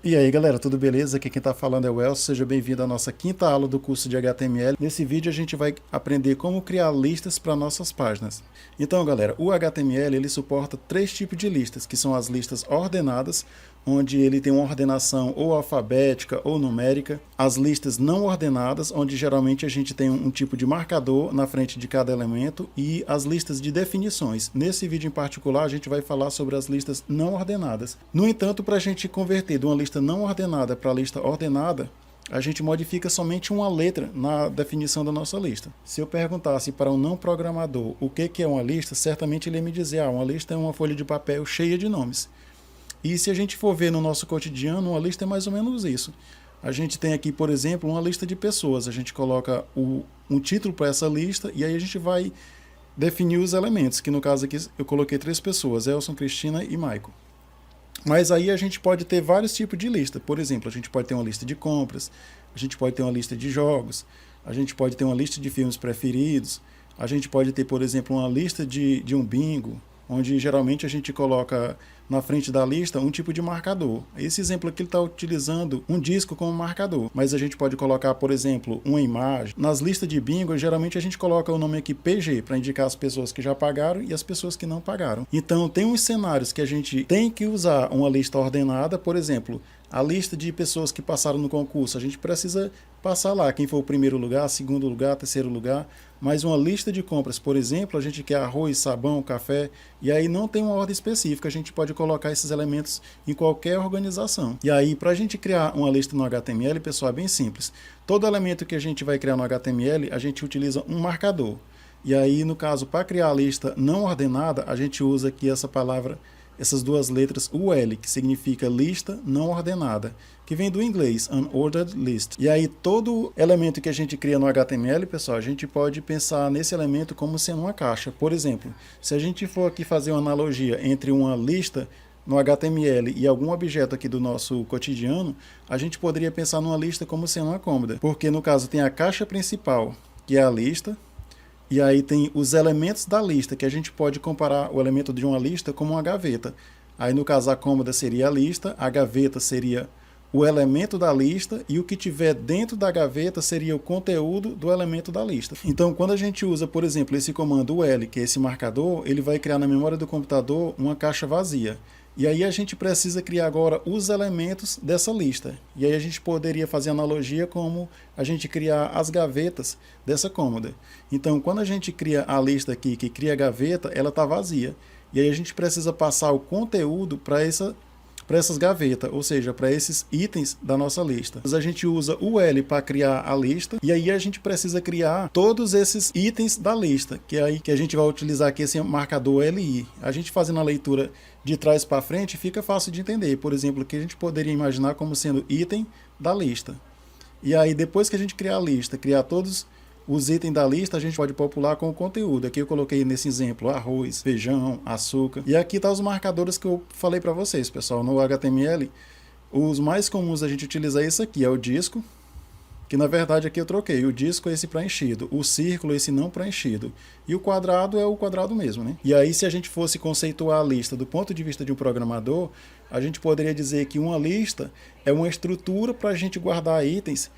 E aí galera, tudo beleza? Aqui quem está falando é o Elcio, seja bem-vindo à nossa quinta aula do curso de HTML. Nesse vídeo a gente vai aprender como criar listas para nossas páginas. Então galera, o HTML ele suporta três tipos de listas, que são as listas ordenadas, onde ele tem uma ordenação ou alfabética ou numérica, as listas não ordenadas, onde geralmente a gente tem um tipo de marcador na frente de cada elemento, e as listas de definições. Nesse vídeo em particular a gente vai falar sobre as listas não ordenadas. No entanto, para a gente converter de uma lista não ordenada para a lista ordenada, a gente modifica somente uma letra na definição da nossa lista. Se eu perguntasse para um não programador o que é uma lista, certamente ele ia me dizer, uma lista é uma folha de papel cheia de nomes. E se a gente for ver no nosso cotidiano, uma lista é mais ou menos isso. A gente tem aqui, por exemplo, uma lista de pessoas. A gente coloca um título para essa lista e aí a gente vai definir os elementos, que no caso aqui eu coloquei 3 pessoas, Elson, Cristina e Michael. Mas aí a gente pode ter vários tipos de lista. Por exemplo, a gente pode ter uma lista de compras, a gente pode ter uma lista de jogos, a gente pode ter uma lista de filmes preferidos, a gente pode ter, por exemplo, uma lista de um bingo, onde geralmente a gente coloca na frente da lista um tipo de marcador. Esse exemplo aqui está utilizando um disco como marcador, mas a gente pode colocar, por exemplo, uma imagem. Nas listas de bingo, geralmente a gente coloca o nome aqui PG, para indicar as pessoas que já pagaram e as pessoas que não pagaram. Então, tem uns cenários que a gente tem que usar uma lista ordenada, por exemplo, a lista de pessoas que passaram no concurso, a gente precisa passar lá quem foi o primeiro lugar, segundo lugar, terceiro lugar. Mas uma lista de compras, por exemplo, a gente quer arroz, sabão, café, e aí não tem uma ordem específica, a gente pode colocar esses elementos em qualquer organização. E aí, para a gente criar uma lista no HTML, pessoal, é bem simples. Todo elemento que a gente vai criar no HTML, a gente utiliza um marcador. E aí, no caso, para criar a lista não ordenada, a gente usa aqui essa palavra, essas duas letras UL, que significa lista não ordenada, que vem do inglês, unordered list. E aí todo elemento que a gente cria no HTML, pessoal, a gente pode pensar nesse elemento como sendo uma caixa. Por exemplo, se a gente for aqui fazer uma analogia entre uma lista no HTML e algum objeto aqui do nosso cotidiano, a gente poderia pensar numa lista como sendo uma cômoda, porque no caso tem a caixa principal, que é a lista, e aí tem os elementos da lista, que a gente pode comparar o elemento de uma lista como uma gaveta. Aí no caso a cômoda seria a lista, a gaveta seria o elemento da lista e o que tiver dentro da gaveta seria o conteúdo do elemento da lista. Então quando a gente usa, por exemplo, esse comando UL, que é esse marcador, ele vai criar na memória do computador uma caixa vazia. E aí a gente precisa criar agora os elementos dessa lista. E aí a gente poderia fazer analogia como a gente criar as gavetas dessa cômoda. Então, quando a gente cria a lista aqui, que cria a gaveta, ela está vazia. E aí a gente precisa passar o conteúdo para essas gavetas, ou seja, para esses itens da nossa lista. A gente usa o L para criar a lista, e aí a gente precisa criar todos esses itens da lista, que é aí que a gente vai utilizar aqui esse marcador LI. A gente fazendo a leitura de trás para frente fica fácil de entender. Por exemplo, que a gente poderia imaginar como sendo item da lista. E aí depois que a gente criar a lista, criar todos os itens da lista, a gente pode popular com o conteúdo. Aqui eu coloquei nesse exemplo arroz, feijão, açúcar. E aqui tá os marcadores que eu falei para vocês, pessoal. No HTML, os mais comuns a gente utilizar esse aqui é o disco, que na verdade aqui eu troquei. O disco é esse preenchido, o círculo é esse não preenchido. E o quadrado é o quadrado mesmo, né? E aí se a gente fosse conceituar a lista do ponto de vista de um programador, a gente poderia dizer que uma lista é uma estrutura para a gente guardar itens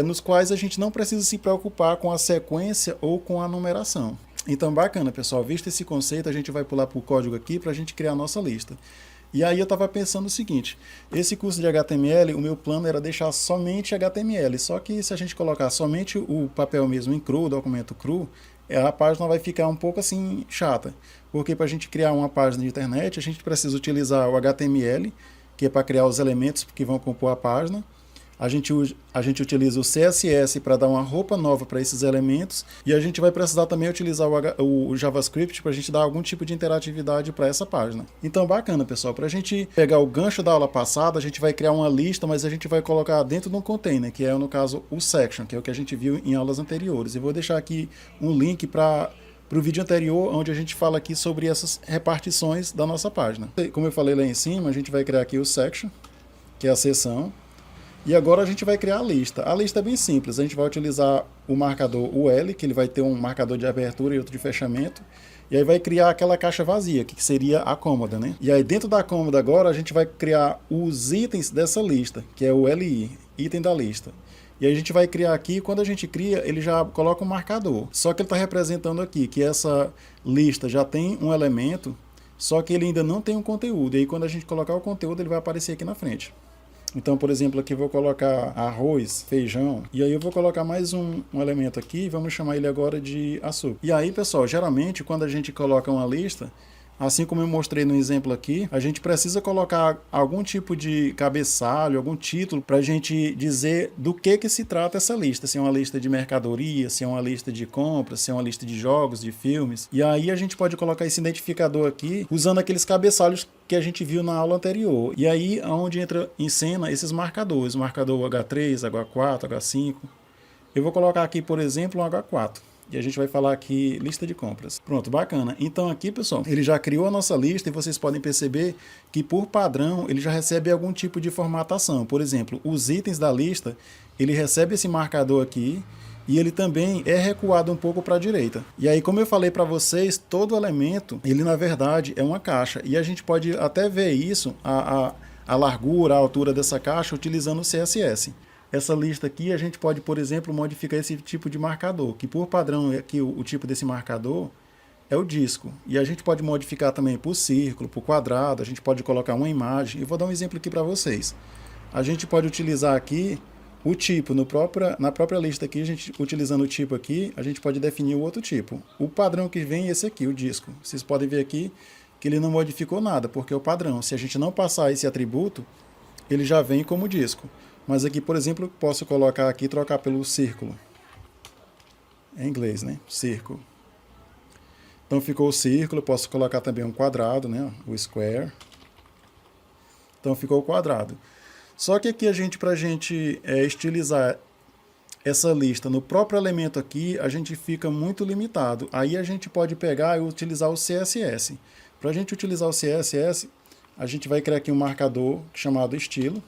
nos quais a gente não precisa se preocupar com a sequência ou com a numeração. Então, bacana, pessoal. Visto esse conceito, a gente vai pular para o código aqui para a gente criar a nossa lista. E aí eu estava pensando o seguinte, esse curso de HTML, o meu plano era deixar somente HTML, só que se a gente colocar somente o papel mesmo em cru, o documento cru, a página vai ficar um pouco assim chata. Porque para a gente criar uma página de internet, a gente precisa utilizar o HTML, que é para criar os elementos que vão compor a página. A gente utiliza o CSS para dar uma roupa nova para esses elementos, e a gente vai precisar também utilizar o JavaScript para a gente dar algum tipo de interatividade para essa página. Então bacana, pessoal, para a gente pegar o gancho da aula passada, a gente vai criar uma lista, mas a gente vai colocar dentro de um container, que é no caso o section, que é o que a gente viu em aulas anteriores. Eu vou deixar aqui um link para o vídeo anterior, onde a gente fala aqui sobre essas repartições da nossa página. Como eu falei lá em cima, a gente vai criar aqui o section, que é a seção. E agora a gente vai criar a lista. A lista é bem simples, a gente vai utilizar o marcador UL, que ele vai ter um marcador de abertura e outro de fechamento. E aí vai criar aquela caixa vazia, que seria a cômoda, né? E aí dentro da cômoda agora a gente vai criar os itens dessa lista, que é o LI, item da lista. E aí a gente vai criar aqui, quando a gente cria, ele já coloca um marcador. Só que ele está representando aqui que essa lista já tem um elemento, só que ele ainda não tem um conteúdo. E aí quando a gente colocar o conteúdo, ele vai aparecer aqui na frente. Então, por exemplo, aqui eu vou colocar arroz, feijão, e aí eu vou colocar mais um elemento aqui, vamos chamar ele agora de açúcar. E aí, pessoal, geralmente quando a gente coloca uma lista, assim como eu mostrei no exemplo aqui, a gente precisa colocar algum tipo de cabeçalho, algum título para a gente dizer do que se trata essa lista. Se é uma lista de mercadoria, se é uma lista de compras, se é uma lista de jogos, de filmes. E aí a gente pode colocar esse identificador aqui usando aqueles cabeçalhos que a gente viu na aula anterior. E aí é onde entra em cena esses marcadores, o marcador H3, H4, H5. Eu vou colocar aqui, por exemplo, um H4. E a gente vai falar aqui lista de compras. Pronto, bacana. Então aqui, pessoal, ele já criou a nossa lista e vocês podem perceber que por padrão ele já recebe algum tipo de formatação. Por exemplo, os itens da lista, ele recebe esse marcador aqui e ele também é recuado um pouco para a direita. E aí, como eu falei para vocês, todo elemento, ele na verdade é uma caixa. E a gente pode até ver isso, a largura, a altura dessa caixa utilizando o CSS. Essa lista aqui a gente pode, por exemplo, modificar esse tipo de marcador, que por padrão aqui o tipo desse marcador é o disco. E a gente pode modificar também por círculo, por quadrado, a gente pode colocar uma imagem. Eu vou dar um exemplo aqui para vocês. A gente pode utilizar aqui o tipo, na própria lista aqui, a gente utilizando o tipo aqui, a gente pode definir o outro tipo. O padrão que vem é esse aqui, o disco. Vocês podem ver aqui que ele não modificou nada, porque é o padrão. Se a gente não passar esse atributo, ele já vem como disco. Mas aqui, por exemplo, posso colocar aqui e trocar pelo círculo. Em inglês, né? Círculo. Então ficou o círculo, posso colocar também um quadrado, né? O square. Então ficou o quadrado. Só que aqui para a gente estilizar essa lista no próprio elemento aqui, a gente fica muito limitado. Aí a gente pode pegar e utilizar o CSS. Para a gente utilizar o CSS, a gente vai criar aqui um marcador chamado estilo.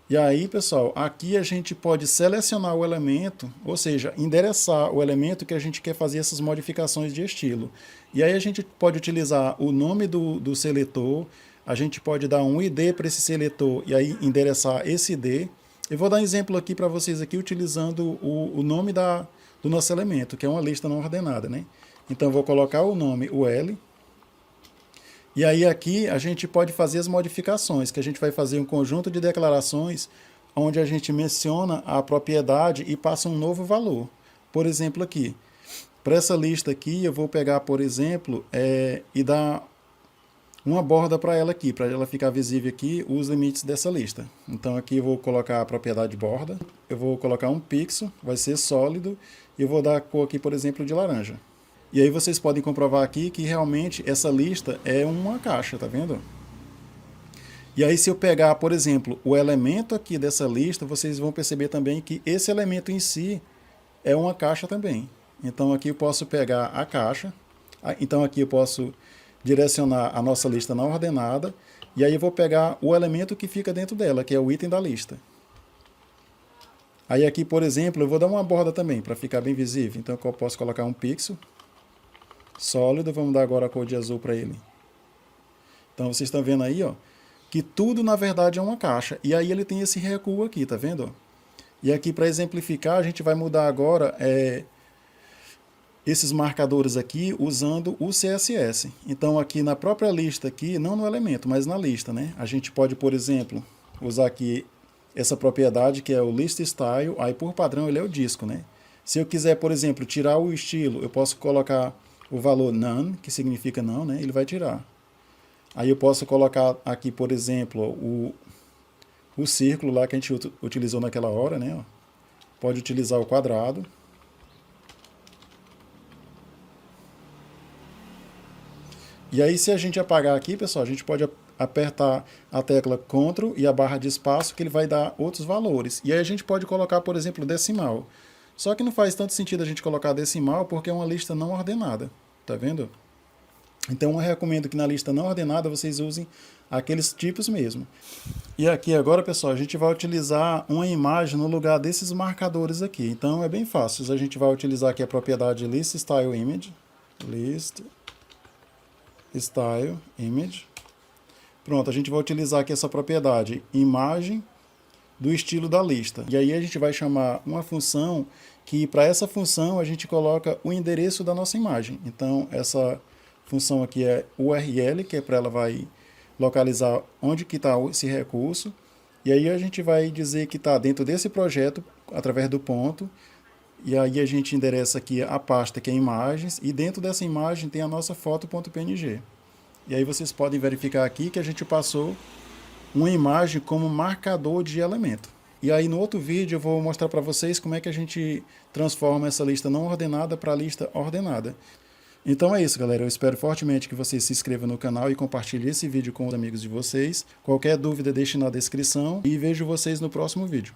E aí, pessoal, aqui a gente pode selecionar o elemento, ou seja, endereçar o elemento que a gente quer fazer essas modificações de estilo. E aí a gente pode utilizar o nome do seletor, a gente pode dar um ID para esse seletor e aí endereçar esse ID. Eu vou dar um exemplo aqui para vocês aqui utilizando o nome do nosso elemento, que é uma lista não ordenada, né? Então eu vou colocar o nome, o L. E aí aqui a gente pode fazer as modificações, que a gente vai fazer um conjunto de declarações onde a gente menciona a propriedade e passa um novo valor. Por exemplo aqui, para essa lista aqui eu vou pegar, por exemplo, e dar uma borda para ela aqui, para ela ficar visível aqui os limites dessa lista. Então aqui eu vou colocar a propriedade borda, eu vou colocar um pixel, vai ser sólido, e eu vou dar a cor aqui, por exemplo, de laranja. E aí vocês podem comprovar aqui que realmente essa lista é uma caixa, tá vendo? E aí se eu pegar, por exemplo, o elemento aqui dessa lista, vocês vão perceber também que esse elemento em si é uma caixa também. Então aqui eu posso pegar a caixa, então aqui eu posso direcionar a nossa lista não ordenada, e aí eu vou pegar o elemento que fica dentro dela, que é o item da lista. Aí aqui, por exemplo, eu vou dar uma borda também, para ficar bem visível. Então eu posso colocar um pixel sólido, vamos dar agora a cor de azul para ele. Então vocês estão vendo aí, ó, que tudo na verdade é uma caixa. E aí ele tem esse recuo aqui, tá vendo? E aqui para exemplificar, a gente vai mudar agora esses marcadores aqui usando o CSS. Então aqui na própria lista aqui, não no elemento, mas na lista, né? A gente pode, por exemplo, usar aqui essa propriedade que é o list style, aí por padrão ele é o disco, né? Se eu quiser, por exemplo, tirar o estilo, eu posso colocar o valor none, que significa não, né? Ele vai tirar. Aí eu posso colocar aqui, por exemplo, o círculo lá que a gente utilizou naquela hora, né? Pode utilizar o quadrado. E aí se a gente apagar aqui, pessoal, a gente pode apertar a tecla Ctrl e a barra de espaço, que ele vai dar outros valores. E aí a gente pode colocar, por exemplo, decimal. Só que não faz tanto sentido a gente colocar decimal porque é uma lista não ordenada, tá vendo? Então eu recomendo que na lista não ordenada vocês usem aqueles tipos mesmo. E aqui agora, pessoal, a gente vai utilizar uma imagem no lugar desses marcadores aqui. Então é bem fácil. A gente vai utilizar aqui a propriedade list style image. List style image. Pronto, a gente vai utilizar aqui essa propriedade imagem do estilo da lista. E aí a gente vai chamar uma função que para essa função a gente coloca o endereço da nossa imagem. Então essa função aqui é URL, que é para ela vai localizar onde que está esse recurso. E aí a gente vai dizer que está dentro desse projeto através do ponto. E aí a gente endereça aqui a pasta que é imagens. E dentro dessa imagem tem a nossa foto.png. E aí vocês podem verificar aqui que a gente passou uma imagem como marcador de elemento. E aí no outro vídeo eu vou mostrar para vocês como é que a gente transforma essa lista não ordenada para a lista ordenada. Então é isso, galera. Eu espero fortemente que vocês se inscrevam no canal e compartilhem esse vídeo com os amigos de vocês. Qualquer dúvida deixe na descrição e vejo vocês no próximo vídeo.